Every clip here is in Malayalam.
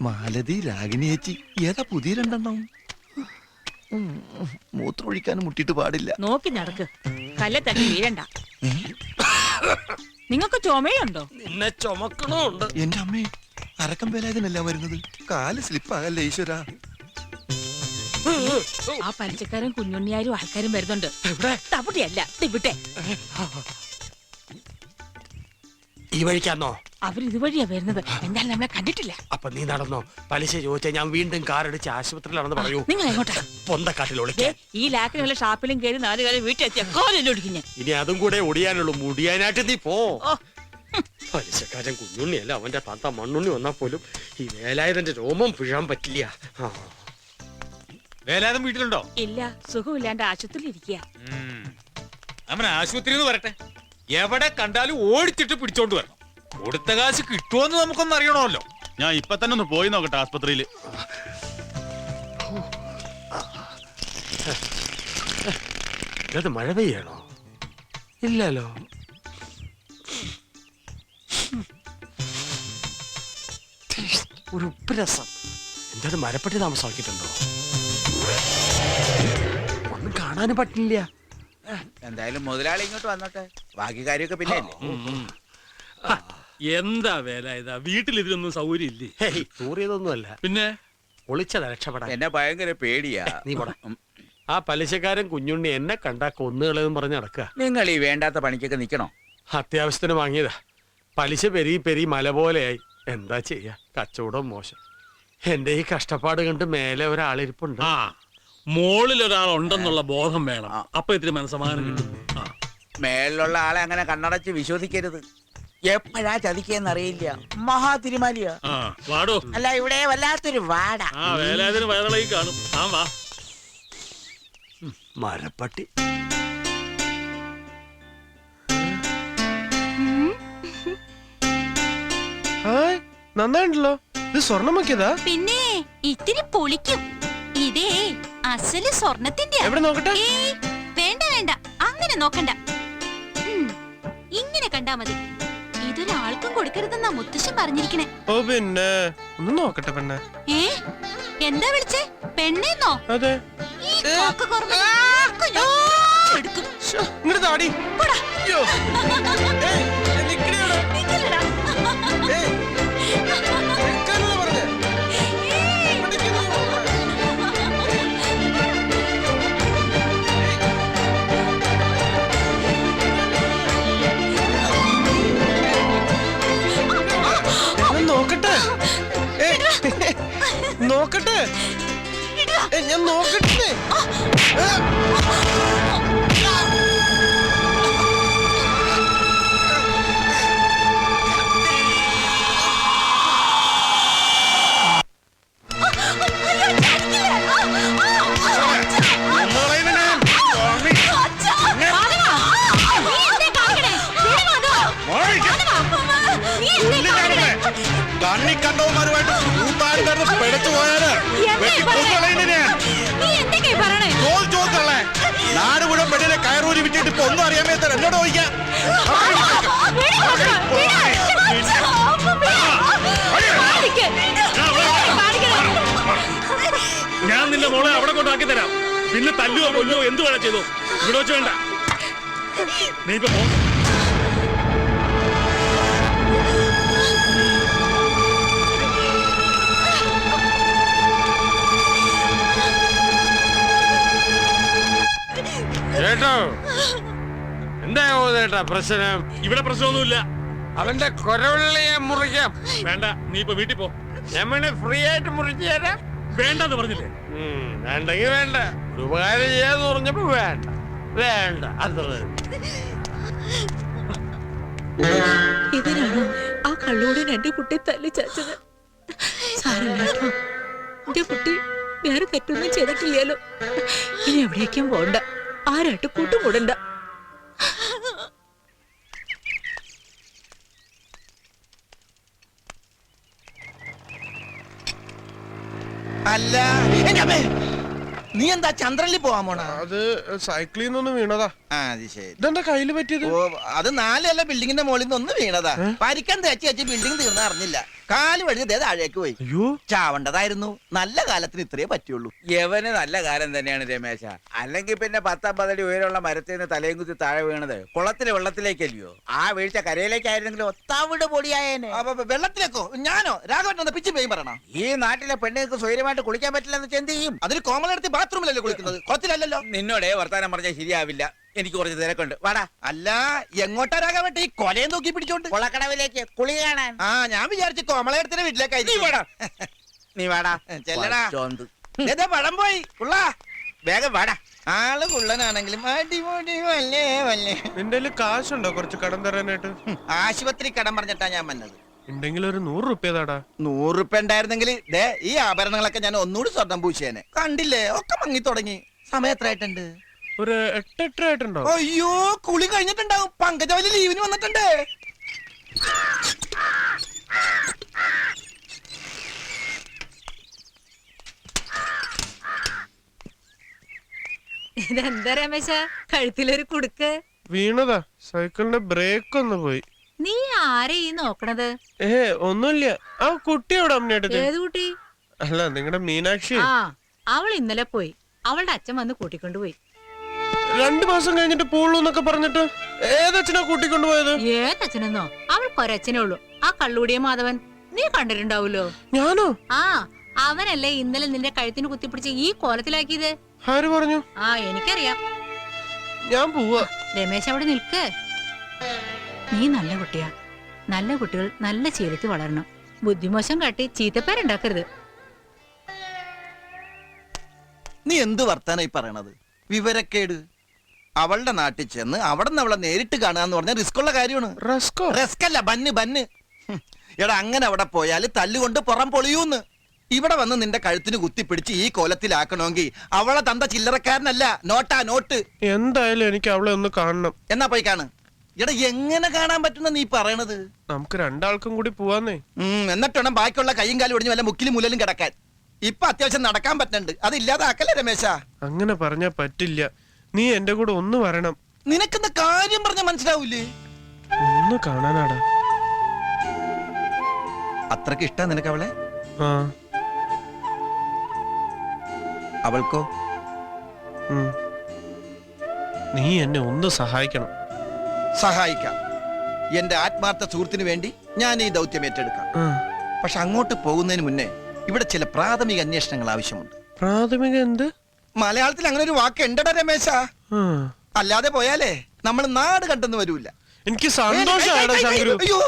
മാലതി, രാഗിണി ചേച്ചി, ഏതാ പുതിയ രണ്ടെണ്ണം? മൂത്രമൊഴിക്കാനും മുട്ടിട്ട് പാടില്ല. നോക്കി നടക്ക്, കല്ലെ തട്ടി വീഴണ്ട. നിങ്ങൾക്ക് ചുമയുണ്ടോ? നിന്നെ ചുമക്കണുണ്ട്. എന്റെ അമ്മേ, അരക്കം വേലായതിനല്ല വരുന്നത്. കാല് സ്ലിപ്പാകല്ലേ ഈശ്വര. ആ പലിശക്കാരും കുഞ്ഞുണ്ണിയാരും ആൾക്കാരും വരുന്നുണ്ട്. തവിടെയല്ല, ഇവിടെ. ഈ വഴിക്കാന്നോ? അവരിതുവഴിയാ വരുന്നത്. എന്തായാലും നമ്മളെ കണ്ടിട്ടില്ല. അപ്പൊ നീ നടന്നോ? പലിശ ചോദിച്ചാൽ ഞാൻ വീണ്ടും കാറടിച്ച് ആശുപത്രിയിലാണെന്ന് പറയൂ. നിങ്ങൾ എങ്ങോട്ടാ? പൊന്തക്കാട്ടിൽ ഒളിക്കാൻ. ഈ ലാക്കിനുള്ള ഷാപ്പിലും കയറി 4 കാലം വീട്ടിലെത്തിയ കോലൊടിക്കും ഞാൻ. ഇനി അതും കൂടെ ഒടിയാനുള്ളൂ. മുടിയാനായിട്ട് നീ പോ. പലിശക്കാരൻ കുഞ്ഞുണ്ണിയല്ല, അവന്റെ താത്ത മണ്ണുണ്ണി വന്നാ പോലും ഈ വേലായുധന്റെ രോമം പിഴാൻ പറ്റില്ല. വേലായുധൻ വീട്ടിലുണ്ടോ? ഇല്ല, സുഖമില്ലാണ്ട് ആശുപത്രിയിൽ ഇരിക്കുക. അവൻ ആശുപത്രിന്ന് വരട്ടെ. എവിടെ കണ്ടാലും ഓടിച്ചിട്ട് പിടിച്ചോണ്ട് വരണം. കൊടുത്ത കാശ് കിട്ടുമോന്ന് നമുക്കൊന്നും അറിയണമല്ലോ. ഞാൻ ഇപ്പൊ തന്നെ ഒന്ന് പോയി നോക്കട്ടെ ആസ്പത്രിയില്. ഇത് മഴ പെയ്യണോ? ഇല്ലല്ലോ. ഒരു ഉപ്പുരസം. എന്തായാലും മരപ്പെട്ടി താമസമാക്കിയിട്ടുണ്ടോ? ഒന്നും കാണാനും പറ്റില്ല. എന്തായാലും മുതലാളി ഇങ്ങോട്ട് വന്നോട്ടെ, ബാക്കി കാര്യമൊക്കെ പിന്നെ. എന്താ വേല ഇതാ? വീട്ടിൽ ഇതിനൊന്നും സൗകര്യം ഇല്ലേ? തൂറിയതൊന്നുമല്ല, പിന്നെ ഒളിച്ചതാ രക്ഷപ്പെടാൻ. എന്നെ ഭയങ്കര പേടിയാ. നീ പോടാ. ആ പലിശക്കാരൻ കുഞ്ഞുണ്ണി എന്നെ കണ്ടാ കൊന്നുകളെന്ന് പറഞ്ഞ് നടക്കുക. നിങ്ങൾ ഈ വേണ്ടാത്ത പണിക്കൊക്കെ നിക്കണോ? അത്യാവശ്യത്തിന് വാങ്ങിയതാ. പലിശ പെരി മല പോലെയായി. എന്താ ചെയ്യാ, കച്ചവടം മോശം. എന്റെ ഈ കഷ്ടപ്പാട് കണ്ട് മേലെ ഒരാളിരിപ്പുണ്ട്. ആ, മോളിൽ ഒരാളുണ്ടെന്നുള്ള ബോധം വേണം. അപ്പൊ ഇത്തിരി മനസ്സമാധാനം കിട്ടും. മേളിലുള്ള ആളെ അങ്ങനെ കണ്ണടച്ച് വിശ്വസിക്കരുത്. എപ്പോഴാ ചതിക്കെന്നറിയില്ല. മഹാതിരുമാലിയ. വാടോ. അല്ല, ഇവിടെ വല്ലാത്തൊരു വാട. ആ വേലാതിന് വയറിളകി കാണും. ആ വാ. മരപ്പട്ടി. നന്നായിണ്ടല്ലോ. ഇത് സ്വർണ്ണം വെക്കിയതാ? പിന്നെ ഇത്തിരി പൊളിക്കും. ഇതേ അസല് സ്വർണത്തിന്റെ. എവിടെ നോക്കട്ടെ? വേണ്ട വേണ്ട, അങ്ങനെ നോക്കണ്ട. ഇങ്ങനെ കണ്ടാ മതി. ഇതൊരാൾക്കും കൊടുക്കരുതെന്നാ മുത്തശ്ശൻ പറഞ്ഞിരിക്കണേ. ഓ പിന്നെ ഒന്ന് നോക്കട്ടെ പെണ്ണെ. എന്താ വിളിച്ചേ? പെണ്ണേന്നോ? അതെ. ഇങ്ങോട്ട് താടി. നോക്കട്ടെ, നോക്കട്ടെ, ഞാൻ നോക്കട്ടെ. കണ്ണിക്കണ്ടവന്മാരുമായിട്ട് പെടുത്തു പോയാല് ചോദിച്ചോളേ. നാട് മുഴുവൻ പെണ്ണിനെ കയറൂരി വിട്ടിട്ട് ഇപ്പൊ ഒന്നും അറിയാൻ മേത്ത എന്നോട് ചോദിക്കാം. ഞാൻ നിന്റെ മോളെ അവിടെ കൊണ്ടാക്കി തരാം. പിന്നെ തല്ലുവോ കൊല്ലോ എന്ത് വേണം ചെയ്തോ. ഇവിടെ വെച്ച് വേണ്ട. നീ ഇപ്പൊ പോ. ചേട്ടോ, എന്തായോ ചേട്ടാ പ്രശ്നം? ഇവിടെ പ്രശ്നമൊന്നുമില്ല. അവന്റെ കൊരവള്ളിയെ മുറിക്കാം. വേണ്ട, നീ ഇപ്പൊ വീട്ടിൽ പോ. ഞാൻ ഫ്രീ ആയിട്ട് മുറിച്ചു തരാം. വേണ്ടെന്ന് പറഞ്ഞില്ലേ? വേണ്ടെങ്കിൽ വേണ്ട. ഒരു ഉപകാരം ചെയ്യാന്ന് പറഞ്ഞപ്പോ വേണ്ട വേണ്ട. അത്ര ഇതിനാണോ ആ കള്ളോട് എന്റെ കുട്ടി തല്ലി ചാച്ചത്? സാരല്ലോ, എന്റെ കുട്ടി വേറെ തെറ്റൊന്നും ചെയ്തിട്ടില്ലല്ലോ. ഇനി എവിടേക്കും പോണ്ട, ആരായിട്ട് കൂട്ടുകൂടണ്ട. അല്ല, നീ എന്താ ചന്ദ്രനിൽ പോവാൻ പോണ? അത് സൈക്കിളിൽ നിന്നൊന്ന് വീണതാ. ആ അത് ശരി. ഇതെന്താ കയ്യില് പറ്റിയത്? ഓ അത് 4 നില ബിൽഡിങ്ങിന്റെ മുകളിൽ നിന്ന് ഒന്ന് വീണതാ. പരിക്കാൻ തേച്ച് ബിൽഡിംഗ് തീർന്ന അറിഞ്ഞില്ല. കാല് വഴി താഴേക്ക് പോയി. അയ്യോ, ചാവണ്ടതായിരുന്നു. നല്ല കാലത്തിന് ഇത്രേ പറ്റുള്ളൂ. യവന് നല്ല കാലം തന്നെയാണ് രമേശ. അല്ലെങ്കിൽ പിന്നെ 10-50 അടി ഉയരമുള്ള മരത്തിൽ നിന്ന് തലയും കുത്തി താഴെ വീണത് കുളത്തിലെ വെള്ളത്തിലേക്കല്ലയോ? ആ വീഴ്ച കരയിലേക്കായിരുന്നെങ്കിലും ഒത്താവിട് പൊടിയായേനെ. വെള്ളത്തിലേക്കോ? ഞാനോ? രാഘവൻ പിച്ചു പേയും പറയണം. ഈ നാട്ടിലെ പെണ്ണുങ്ങൾക്ക് സ്വൈര്യമായിട്ട് കുളിക്കാൻ പറ്റില്ലെന്ന് എന്ത് ചെയ്യും? അതിന് കോമളെടുത്ത് ബാത്റൂമിലല്ലേ കുളിക്കുന്നത്, കുളത്തിലല്ലല്ലോ. നിന്നോടെ വർത്താനം പറഞ്ഞാൽ ശരിയാവില്ല. എനിക്ക് കുറച്ച് തിരക്കുണ്ട്. വാടാ. അല്ല എങ്ങോട്ടാ രാഘവൻ ഈ കൊലയും നോക്കി പിടിച്ചോണ്ട്? കൊളക്കടവിലേക്ക് കുളി കാണാൻ. ആ ഞാൻ വിചാരിച്ചു കോമളയുടെ വീട്ടിലേക്കായി. നീ വാടാ ചെല്ലടാ. പഴം പോയി ഉള്ള വേഗം വാടാ. ആള് കുള്ളനാണെങ്കിലും അടിപൊളി വല്ലേ വല്ലേ. നിന്റെ കയ്യില് കാശുണ്ടോ കുറച്ച് കടം തരാനായിട്ട്? ആശുപത്രി കടം പറഞ്ഞിട്ടാ ഞാൻ വന്നത്. ഉണ്ടെങ്കിൽ ഒരു 100 റുപ്യ താടാ. 100 റുപ്യ ഉണ്ടായിരുന്നെങ്കിൽ ദേ ഈ ആഭരണങ്ങളൊക്കെ ഞാൻ ഒന്നുകൂടി സ്വർണം പൂശേനെ. കണ്ടില്ലേ ഒക്കെ മങ്ങി തുടങ്ങി. സമയം എത്രയായിട്ടുണ്ട്? ഒരു 8-8 ആയിട്ടുണ്ടോ? അയ്യോ കുളി കഴിഞ്ഞിട്ടുണ്ടാവും. പങ്കജവലി ലീവിന് വന്നിട്ടുണ്ട്. ഇതെന്താ രമേശ കഴുത്തിലൊരു കുടുക്ക്? വീണതാ. സൈക്കിളിന്റെ ബ്രേക്ക് ഒന്ന് പോയി. നീ ആരെ ഈ നോക്കണത്? ഒന്നുമില്ല. ആ കുട്ടി എവിടെ അമ്മയുടെ? ഏത് കുട്ടി? അല്ല നിങ്ങളുടെ മീനാക്ഷി. ആ അവൾ ഇന്നലെ പോയി. അവളുടെ അച്ഛൻ വന്ന് കൂട്ടിക്കൊണ്ടുപോയി. 2 മാസം കഴിഞ്ഞിട്ട് പോളൂ എന്നൊക്കെ പറഞ്ഞിട്ട് ഏതച്ഛനാ കൂട്ടിക്കൊണ്ടുപോയത്? ഏതച്ഛനെന്നോ? അവൾക്കൊരച്ഛനേ ഉള്ളൂ, ആ കള്ളൂടിയ മാധവൻ. നീ കണ്ടിട്ടുണ്ടാവൂലോ. ഞാനോ? ആ അവനല്ലേ ഇന്നലെ നിന്റെ കഴുത്തിന് കുത്തിപ്പിടിച്ച് ഈ കോലത്തിലാക്കിയത്. ആര് പറഞ്ഞു? ആ എനിക്കറിയാം. ഞാൻ പോവാ. രമേശ് അവിടെ നിൽക്ക്. നീ നല്ല കുട്ടിയാ. നല്ല കുട്ടികൾ നല്ല ശീലത്തിൽ വളരണം. ബുദ്ധിമോശം കാട്ടി ചീത്തപ്പേരുണ്ടാക്കരുത്. നീ എന്ത് വർത്താനായി പറയണത്? വിവരക്കേട്. അവളുടെ നാട്ടിൽ ചെന്ന് അവിടെ നിന്ന് അവളെ നേരിട്ട് കാണാന്ന് പറഞ്ഞാൽ റിസ്ക് ഉള്ള കാര്യമാണ്. റസ്കോ? റിസ്ക് അല്ല, ബന്ന്. എടാ അങ്ങനെ അവിടെ പോയാൽ തല്ലുകൊണ്ട് പുറം പൊളിയൂന്ന്. ഇവിടെ വന്ന് നിന്റെ കഴുത്തിന് കുത്തിപ്പിടിച്ച് ഈ കോലത്തിലാക്കണമെങ്കിൽ അവളെ തന്ത ചില്ലറക്കാരനല്ല, നോട്ടാ നോട്ട്. എന്തായാലും എനിക്ക് അവളെ ഒന്ന് കാണണം. എന്നാ പോയി കാണ്. എടാ എങ്ങനെ കാണാൻ പറ്റുന്ന നീ പറയണത്? നമുക്ക് 2 ആൾക്കും കൂടി പോവാന്നേ. എന്നിട്ട് വേണം ബാക്കിയുള്ള കൈയും കാലും ഒടിഞ്ഞ് വല്ല മുക്കിലും മുലലും കിടക്കാൻ. ഇപ്പൊ അത്യാവശ്യം നടക്കാൻ പറ്റുന്നുണ്ട്, അതില്ലാതാക്കല്ലേ രമേശ? അങ്ങനെ പറഞ്ഞാ പറ്റില്ല. നീ എന്റെ കൂടെ ഒന്ന് വരണം. നിനക്കെന്താ കാര്യം പറഞ്ഞ മനസ്സിലാവൂലേ? ഒന്ന് കാണാനാടാ. അത്രക്ക് ഇഷ്ടാ നിനക്ക് അവളെ? ആ. അവൾക്കോ? നീ എന്നെ ഒന്ന് സഹായിക്കണം. സഹായിക്കാം. എന്റെ ആത്മാർത്ഥ സുഹൃത്തിന് വേണ്ടി ഞാൻ ഈ ദൗത്യം ഏറ്റെടുക്കാം. പക്ഷെ അങ്ങോട്ട് പോകുന്നതിന് മുന്നേ ഇവിടെ ചില പ്രാഥമിക അന്വേഷണങ്ങൾ ആവശ്യമുണ്ട്. പ്രാഥമിക എന്ത്? മലയാളത്തിൽ അങ്ങനെ ഒരു വാക്ക് ഉണ്ടടാ രമേശ. അല്ലാതെ പോയാലേ നമ്മൾ നാട് കണ്ടെന്ന് വരൂല. എനിക്ക് സന്തോഷാടാ ശങ്കരു. അയ്യോ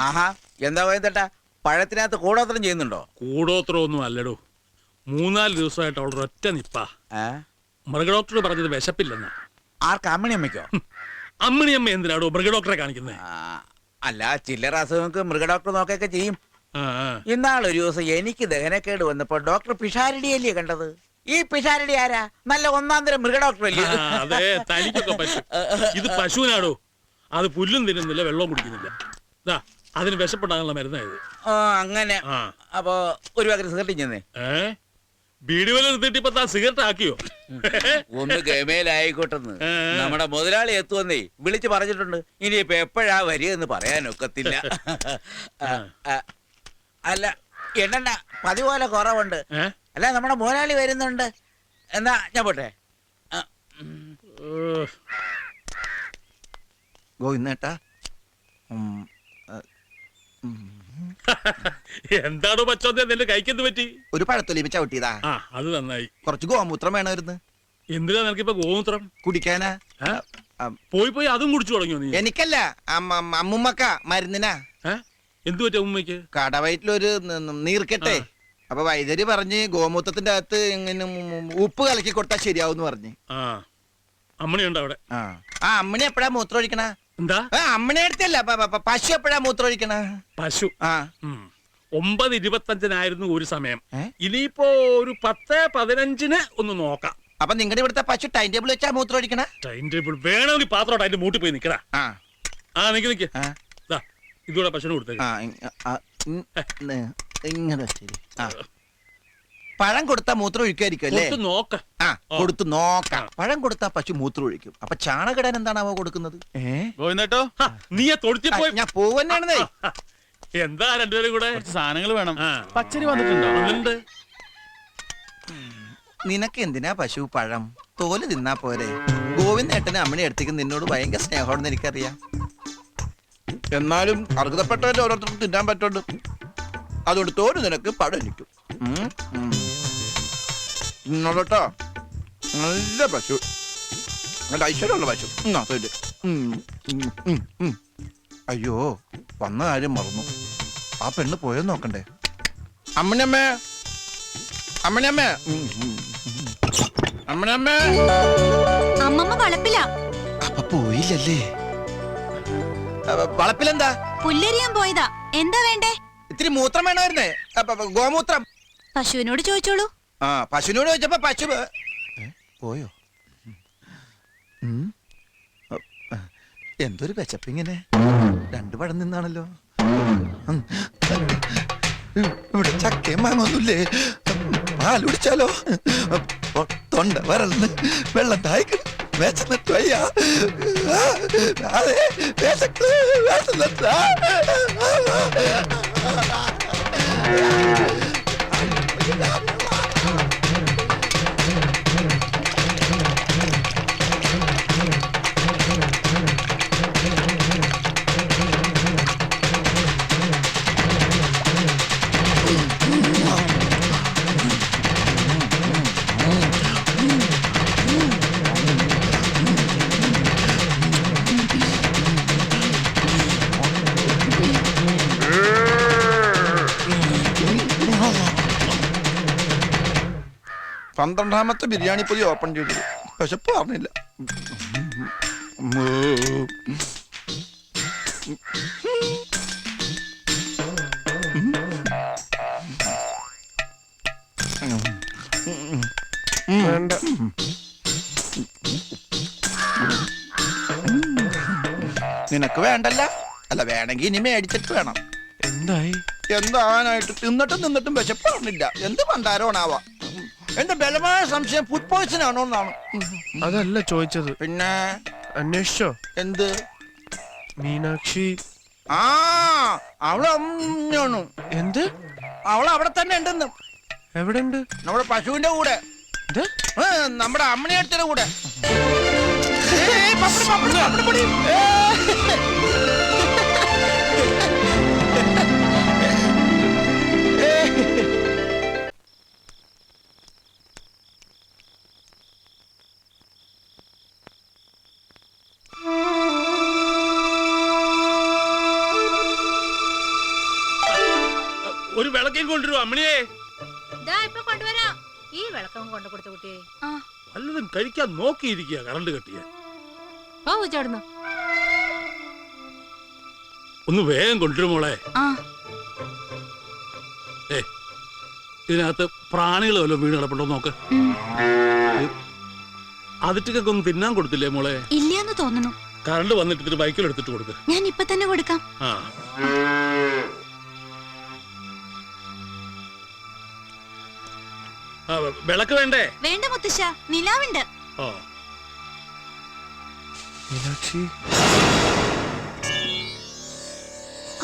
ആഹാ എന്താ പോയതട്ടാ? പഴത്തിനകത്ത് കൂടോത്രം ചെയ്യുന്നുണ്ടോ? കൂടോത്രം ഒന്നും അല്ലടോ. 3-4 ദിവസമായിട്ട് അവളുടെ ഒറ്റ നിപ്പാ. മൃഗഡോക്ടർ പറഞ്ഞത് വിശപ്പില്ലെന്ന്. ആർക്ക്? അമ്മണി അമ്മയ്ക്കോ? അമ്മണിയമ്മ എന്തിനാടോ മൃഗഡോക്ടറെ കാണിക്കുന്നത്? അല്ല ചില്ലറ അസുഖങ്ങൾക്ക് മൃഗഡോക്ടർ നോക്കൊക്കെ ചെയ്യും. ഇന്നാളൊരു ദിവസം എനിക്ക് ദഹനക്കേട് വന്നപ്പോ ഡോക്ടർ പിഷാരടിയല്ലേ കണ്ടത്. ഈ പിഷാരടി ആരാ? നല്ല 1-ാം തരം മൃഗഡോക്ടർ അല്ലേ? അതെ, തനിക്കൊക്കെ പറ്റും. ഇത് പശുവിനാടോ. അത് പുല്ലും തിന്നുന്നില്ല, വെള്ളവും കുടിക്കുന്നില്ല. അതിന് വിശപ്പെടാനുള്ള മരുന്നായത്. അങ്ങനെ. അപ്പൊ ഒരു പാക്കറ്റ് സിഗരറ്റ് ചെന്നേ. ബീഡി വല നിർത്തിയിട്ട് ഇപ്പൊ താൻ സിഗരറ്റ് ആക്കിയോ? ഒന്ന് ഗമേലായിക്കോട്ടെന്ന് നമ്മുടെ മുതലാളി എത്തുവന്നേ വിളിച്ച് പറഞ്ഞിട്ടുണ്ട്. ഇനിയിപ്പൊ എപ്പോഴാ വരികയെന്ന് പറയാനൊക്കത്തില്ല. അല്ല എണ്ണ പതിപോലെ കുറവുണ്ട്. അല്ല നമ്മുടെ മുതലാളി വരുന്നുണ്ട്. എന്നാ ഞാൻ പോട്ടെ. ഗോവിന്ദേട്ടാ, എന്താണോ പച്ചോന്തേ നിന്റെ കൈക്കെന്ത് പറ്റി? ഒരു പഴത്തൊലി ചവിട്ടിയതാ. അത് നന്നായി. കുറച്ച് ഗോമൂത്രം വേണമായിരുന്നു. എന്തിനാ നിനക്കിപ്പോ ഗോമൂത്രം? കുടിക്കാനാ. പോയി അതും കുടിച്ചു തുടങ്ങിയോ നീ? എനിക്കല്ല, അമ്മുമ്മക്ക മരുന്നിനാ. എന്തു പറ്റി അമ്മയ്ക്ക്? കടവയറ്റിലൊരു നീർക്കെട്ടെ. അപ്പൊ വൈദ്യര് പറഞ്ഞ് ഗോമൂത്രത്തിന്റെ അകത്ത് ഇങ്ങനെ ഉപ്പ് കലക്കി കൊടുത്താൽ ശരിയാവും പറഞ്ഞ്. അമ്മണി ഉണ്ടോ അവിടെ? അമ്മണി എപ്പോഴാ മൂത്രം ഒഴിക്കണ? എന്താ? അമ്മണി അടുത്തല്ല, പശു എപ്പോഴാ മൂത്രം ഒഴിക്കണ? പശു 9:25 ഒരു സമയം. ഇനിയിപ്പോ ഒരു 10:15 ഒന്ന് നോക്കാം. അപ്പൊ നിങ്ങളുടെ ഇവിടുത്തെ പശു ടൈം ടേബിൾ വെച്ചാ മൂത്രം ഒഴിക്കണ? ടൈം ടേബിൾ വേണമെങ്കിൽ പാത്രം അതിന്റെ മൂട്ടി പോയി നിക്കടാ. ആ ആ നിക്ക് ആ. ദാ, ഇതൂടെ പശുവിന് കൊടുത്തേക്ക്. ആ, ഇങ്ങനെ ശരി. ആ പഴം കൊടുത്താ മൂത്രം ഒഴിക്കായിരിക്കും അല്ലേ? കൊടുത്ത് നോക്ക. ആ കൊടുത്തു നോക്കാം. പഴം കൊടുത്താ പശു മൂത്രം ഒഴിക്കും. അപ്പൊ ചാണകിടാൻ എന്താണാവോ കൊടുക്കുന്നത്? ഗോവിന്ദേട്ടോ ഹ, നീ ആ തൊഴുത്തി പോയി. ഞാൻ പോവന്നെയാണെന്നേ. എന്താ രണ്ടുപേരും കൂടെ? കുറച്ച് സാധനങ്ങൾ വേണം. ആ. പച്ചരി വന്നിട്ടുണ്ടോ? വന്നിട്ടുണ്ട്. നിനക്ക് എന്തിനാ പശു പഴം? തോല് തിന്നാ പോരെ. ഗോവിന്ദേട്ടന് അമ്മനെ അടുത്തേക്ക് നിന്നോട് ഭയങ്കര സ്നേഹമാണെന്ന് എനിക്കറിയാം. എന്നാലും അർഹതപ്പെട്ടവന്റെ ഓരോരുത്തർക്കും തിന്നാൻ പറ്റുള്ളൂ. അതുകൊണ്ട് തോല് നിനക്ക് പഴം എനിക്കും. കേട്ടോ, നല്ല പശു, നല്ല ഐശ്വര്യമുള്ള പശു. അയ്യോ, വന്ന കാര്യം മറന്നു. ആ പെണ്ണ് പോയെന്ന് നോക്കണ്ടേ? അമ്മനമ്മേ, അമ്മനമ്മേ, അമ്മനമ്മേ. അമ്മമ്മ വളപ്പില. അപ്പൊ പോയില്ലല്ലേ? വളപ്പിലെന്താ? പുല്ലരിയാൻ പോയതാ. എന്താ വേണ്ടേ? ഇത്തിരി മൂത്രം വേണമായിരുന്നേ. ഗോമൂത്രം. പശുവിനോട് ചോദിച്ചോളൂ. ആ പശുവിനോട് ചോദിച്ചപ്പോ പശു പോയോ? എന്തൊരു പച്ചപ്പിങ്ങനെ രണ്ടു പഴം നിന്നാണല്ലോ. ഇവിടെ ചക്കയും മാങ്ങൊന്നുമില്ലേ? പാൽ കുടിച്ചാലോ? തൊണ്ട വരൾന്ന് വെള്ളം തായ്ക്കണം. വിശന്നിട്ട് വയ്യ. അതെ, വിശന്നിട്ട്. പന്ത്രണ്ടാമത്തെ ബിരിയാണി പൊതി ഓപ്പൺ ചെയ്തു. വിശപ്പ് പറഞ്ഞില്ല. വേണ്ട. നിനക്ക് വേണ്ടല്ല? അല്ല വേണമെങ്കിൽ ഇനി മേടിച്ചിട്ട് വേണം. എന്തായി? എന്താവാനായിട്ട്? തിന്നിട്ടും വിശപ്പ് പറഞ്ഞില്ല. എന്ത് പണ്ടാരോണാവാ. എന്റെ ബലമായ സംശയം ഫുഡ് പോയ്സൺ ആണോ എന്നാണ്. അതല്ല ചോദിച്ചത്. പിന്നെ അന്വേഷിച്ചോ? എന്ത്? മീനാക്ഷി. ആ അവള് അമ്മയാണ്. എന്ത്? അവള് അവിടെ തന്നെ ഉണ്ടെന്ന്. എവിടെ ഉണ്ട്? നമ്മുടെ പശുവിന്റെ കൂടെ. ഇത്? നമ്മുടെ അമ്മണിയടുത്തിന്റെ കൂടെ. ഒരു വിളക്കേം കൊണ്ടുവരുമോ അമ്മണിയെ? കൊണ്ടുവരാം. ഈ വിളക്കം കൊണ്ടു കൊടുത്ത കുട്ടിയെ വല്ലതും കഴിക്കാൻ നോക്കിയിരിക്കുക. കറണ്ട് കെട്ടിയ ചേർന്നു. ഒന്ന് വേഗം കൊണ്ടുവരും മോളെ. ഇതിനകത്ത് പ്രാണികൾ വല്ലതും വീണ് കിടപ്പുണ്ടോ നോക്ക്. അതിട്ടൊക്കെ ഒന്നും തിന്നാൻ കൊടുത്തില്ലേ മോളെ? ഇല്ലാന്ന് തോന്നുന്നു. കറണ്ട് വന്നിട്ട് ബൈക്കിൽ എടുത്തിട്ട് കൊടുക്ക. ഞാൻ ഇപ്പൊ തന്നെ കൊടുക്കാം. ആ വിളക്ക് വേണ്ടേ? വേണ്ട മുത്തശ്ശ, നിലാവുണ്ട്. ഓ മീനാക്ഷി.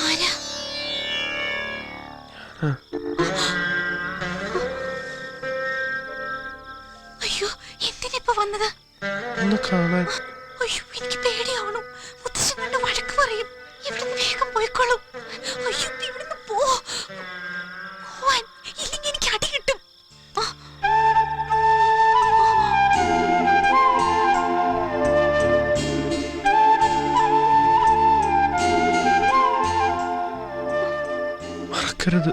ആരാ? അയ്യോ, എന്തിനിപ്പോ വന്നത്? ഒന്ന് കാണാൻ. അയ്യോ, എനിക്ക് പേടിയാവണം. മുത്തശ്ശൻ കണ്ട് വഴക്ക് പറയും. ഇവിടുന്ന് വേഗം പോയിക്കോളൂ. അയ്യോ, ഇവിടുന്ന് പോവാൻ. ഇല്ലെങ്കിൽ എനിക്ക് അടി കിട്ടും. മറക്കരുത്.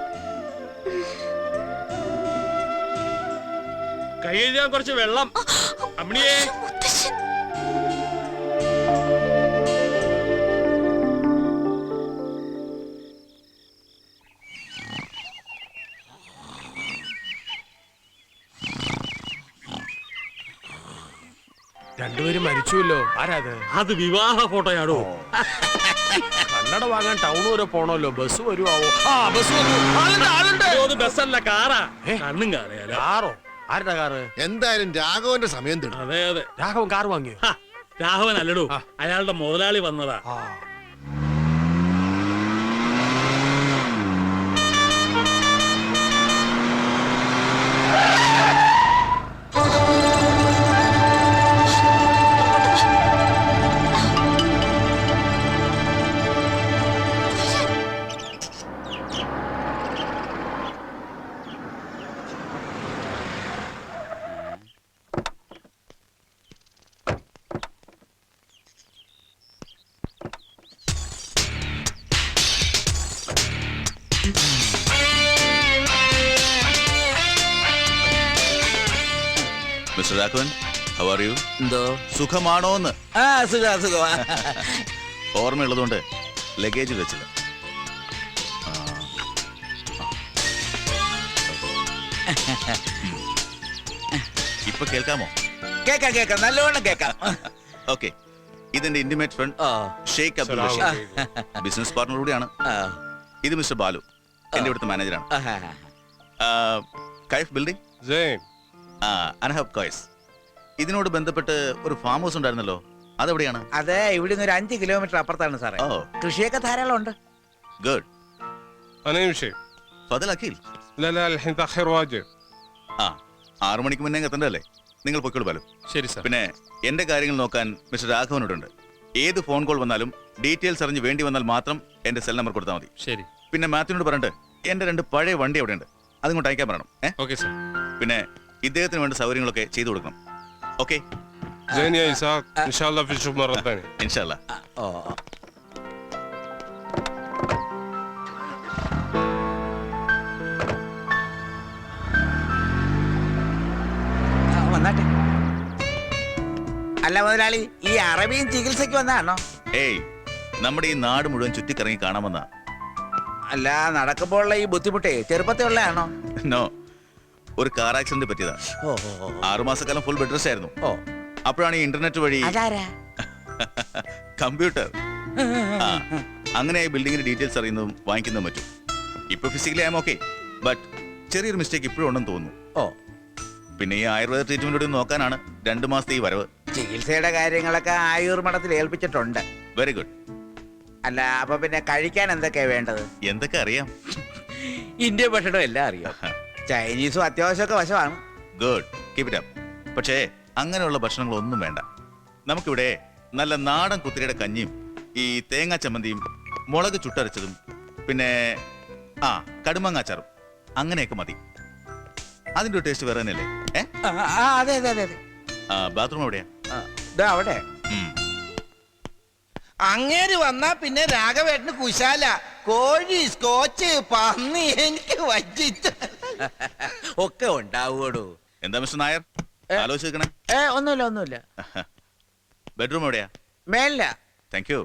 കൈ കഴുകാൻ കുറച്ച് വെള്ളം അമ്മണിയെ. മുത്തശ്ശൻ. രണ്ടുപേരും മരിച്ചുവല്ലോ. ആരാത്? അത് വിവാഹ ഫോട്ടോയാടോ. കണ്ണട വാങ്ങാൻ ടൗൺ വരെ പോണല്ലോ. ബസ് വരുവാവോ? ആ ബസ് വന്നു. ആളുണ്ട്, ആളുണ്ട്. അത് ബസ്സല്ല, കാറാ. കണ്ണും കാണുകയല്ല. കാറോ? ആരുടെ കാറ്? എന്തായാലും രാഘവന്റെ സമയം തരും. അതെ അതെ. രാഘവൻ കാർ വാങ്ങിയോ? ഹ, രാഘവൻ അല്ലടോ, അയാളുടെ മുതലാളി വന്നതാ. ആ mister Raghavan, how are you? എന്തോ സുഖമാണോന്ന്? ആ സുഖമാ. ഓർമ്മയുള്ളതുകൊണ്ട് ലഗേജ് വെച്ചില്ല. ഇപ്പൊ കേൾക്കാമോ? കേക്കാം നല്ലോണം കേക്കാം. ഓക്കെ, ഇതെന്റെ ഇന്റിമേറ്റ് ഫ്രണ്ട് ഓ ഷെയ്ഖ് അബ്ദുൾ റഷീദ്, ബിസിനസ് പാർട്ണർ കൂടിയാണ്. ആ, ഇത് മിസ്റ്റർ ബാലു, എന്റെ ഇവിടുത്തെ മാനേജറാണ്. ആഹാ. കൈഫ് ബിൽഡിംഗ്, അനഹബ് കോയ്സ്. ഇതിനോട് ബന്ധപ്പെട്ട് ഒരു ഫാം ഹൗസ് ഉണ്ടായിരുന്നല്ലോ, അതെവിടെയാണ്? അതെ, ഇവിടുന്ന് ഒരു 5 കിലോമീറ്റർ അപ്പുറത്താണ് സാറേ. ഓ കൃഷിയൊക്കെ ധാരാളം ഉണ്ട്. ഗുഡ്. انا يمشي. ഫദൽ അഖിൽ. لا لا الحين تاخير واجب. ആ 6 മണിക്ക് മുന്നേ എത്തണ്ടല്ലേ? നിങ്ങൾ പൊയ്ക്കോളൂ ബാലു. ശരി സാർ. പിന്നെ എന്റെ കാര്യങ്ങൾ നോക്കാൻ മിസ്റ്റർ രാഘവനോടുണ്ട്. ഏത് ഫോൺ കോൾ വന്നാലും ഡീറ്റെയിൽസ് അറിഞ്ഞ് വേണ്ടി വന്നാൽ മാത്രം എന്റെ സെൽ നമ്പർ കൊടുത്താൽ മതി. ശരി. പിന്നെ മാത്യുവിനോട് പറഞ്ഞിട്ട് എന്റെ 2 പഴയ വണ്ടി അവിടെ ഉണ്ട്, അതുകൊണ്ട് അയക്കാൻ പറയണം. Okay sir. പിന്നെ ഇദ്ദേഹത്തിന് വേണ്ട സൗകര്യങ്ങളൊക്കെ ചെയ്തു കൊടുക്കണം. ഓക്കെ, زين يا اسحاق، ان شاء الله في نشوف مره ثانيه. ഇൻഷാല്ലാ. ഓ വന്നാട്ടെ. അല്ല മുതലാളി, ഈ അറബിയും ചികിത്സയ്ക്ക് വന്നാണോ? ഏയ്, നമ്മുടെ ഈ നാട് മുഴുവൻ ചുറ്റിക്കറങ്ങി കാണാമെന്നാ. അല്ല, നടക്കുമ്പോഴുള്ള ഈ ബുദ്ധിമുട്ടേ ചെറുപ്പത്തെ ഉള്ളതാണോ? നോ, ഒരു കാർ ആക്സിഡന്റ് പറ്റിയതാ. ഓ 6 മാസക്കാലം ഫുൾ ബെഡ് റെസ്റ്റ് ആയിരുന്നു. ഓ അപ്പോഴാണ് ഈ ഇന്റർനെറ്റ് വഴി അതാരാ? കമ്പ്യൂട്ടർ അങ്ങനെ ഈ ബിൽഡിങ്ങിന്റെ ഡീറ്റെയിൽസ് അറിയുന്നതും വാങ്ങിക്കുന്നതും പറ്റും. ഇപ്പൊ ഫിസിക്കലി ആം ഓക്കെ, ബട്ട് ചെറിയൊരു മിസ്റ്റേക്ക് ഇപ്പോഴും ഉണ്ടെന്ന് തോന്നുന്നു. ഓ പിന്നെ ഈ ആയുർവേദ ട്രീറ്റ്മെന്റ് നോക്കാനാണ് 2 മാസത്തെ ഈ വരവ്. ചികിത്സയുടെ കാര്യങ്ങളൊക്കെ ആയുർമഠത്തിൽ ഏൽപ്പിച്ചിട്ടുണ്ട്. Very good. അല്ല, അപ്പൊ പിന്നെ കഴിക്കാൻ എന്തൊക്കെയാ വേണ്ടത്? എന്തൊക്കെ അറിയാം? ഇന്ത്യൻ ഭക്ഷണം എല്ലാം അറിയാം. ചൈനീസും അത്യാവശ്യമൊക്കെ വശമാണ്. Good, keep it up. പക്ഷേ അങ്ങനെയുള്ള ഭക്ഷണങ്ങളൊന്നും വേണ്ട. നമുക്കിവിടെ നല്ല നാടൻ കുത്തിരിയുടെ കഞ്ഞിയും ഈ തേങ്ങാ ചമ്മന്തിയും മുളക് ചുട്ടരച്ചതും പിന്നെ കടുമാങ്ങാച്ചാറും അങ്ങനെയൊക്കെ മതി. അതിന്റെ ഒരു ടേസ്റ്റ് വേറെ തന്നെയല്ലേ? അതെ അതെ അതെ അതെ. ബാത്റൂം എവിടെയാ? ദാ അവിടെ. അങ്ങേര് വന്നാ പിന്നെ രാഘവേട്ടന് കുശാല. കോഴി, സ്കോച്ച്, പന്നി എനിക്ക് വച്ചിട്ട് ഒക്കെ ഉണ്ടാവൂടോ. എന്താ മിസ്റ്റർ നായർ ആലോചിക്കണേ? ഒന്നുമില്ല. ബെഡ്റൂം എവിടെയാ? മേലില്ല. Thank you.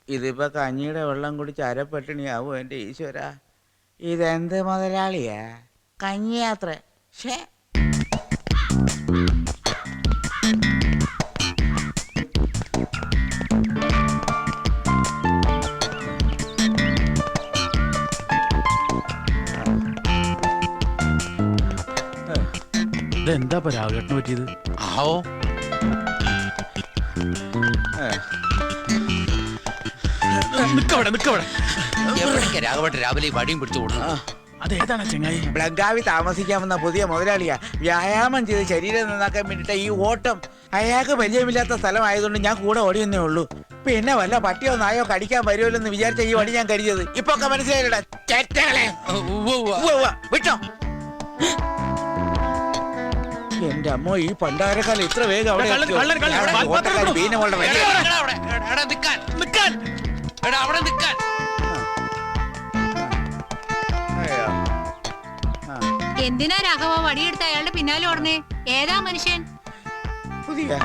ഇതിപ്പോ കഞ്ഞിയുടെ വെള്ളം കുടിച്ച് അരപ്പട്ടിണിയാവും എന്റെ ഈശ്വര. ഇതെന്ത് മുതലാളിയാ? കഞ്ഞിയാത്ര. ഷേ, ഇതെന്താ രാഘവേട്ടന് പറ്റിയത്? ആവോ രാഘവട്ട് രാവിലെ വടിയും പിടിച്ചു കൊടുക്കും. അതേതാണ് ചെങ്ങായി? ബ്ലങ്കാവി താമസിക്കാമെന്ന പുതിയ മുതലാളിയാ. വ്യായാമം ചെയ്ത് ശരീരം നന്നാക്കാൻ വേണ്ടിട്ട് ഈ ഓട്ടം. അയാൾക്ക് പരിചയമില്ലാത്ത സ്ഥലമായതുകൊണ്ട് ഞാൻ കൂടെ ഓടിയെന്നേ ഉള്ളൂ. പിന്നെ വല്ല പട്ടിയോ നായോ കടിക്കാൻ വരുമല്ലോ എന്ന് വിചാരിച്ച ഈ വടി ഞാൻ കരുതിയത്. ഇപ്പൊ ഒക്കെ മനസ്സിലായില്ലടാ ചേട്ടകളെ. വിട്ടോ. എന്റെ അമ്മ, ഈ പണ്ടാരക്കാലം ഇത്ര വേഗം അവിടെ പിന്നെ എന്തിനാ രാഘവ വടിയെടുത്ത് അയാളുടെ പിന്നാലെ ഓടണേ? ഏതാ മനുഷ്യൻ? പുതിയ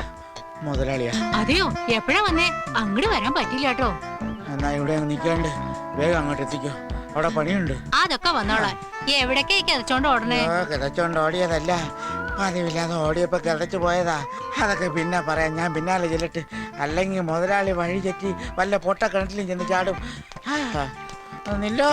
മുതലാളിയാ. അതെയോ? എപ്പോഴാ വന്നേ? അങ്ങോട്ട് വരാൻ പറ്റില്ല കേട്ടോ. എന്നാ ഇവിടെ നിൽക്കാണ്ട് വേഗം അങ്ങോട്ട് എത്തിക്കോ, അവിടെ പണിയുണ്ട്. അതൊക്കെ വന്നോളാം. എവിടേക്കാ കിതച്ചോണ്ട് ഓടണേ? കിതച്ചോണ്ട് ഓടിയതല്ല, പതിവില്ലാതെ ഓടിയപ്പോ കിടച്ചു പോയതാ. അതൊക്കെ പിന്നെ പറയാം, ഞാൻ പിന്നാലെ ചെല്ലിട്ട്. അല്ലെങ്കിൽ മുതലാളി വഴി തെറ്റി വല്ല പൊട്ടക്കിണറ്റിലും ചെന്ന് ചാടും. നില്ലോ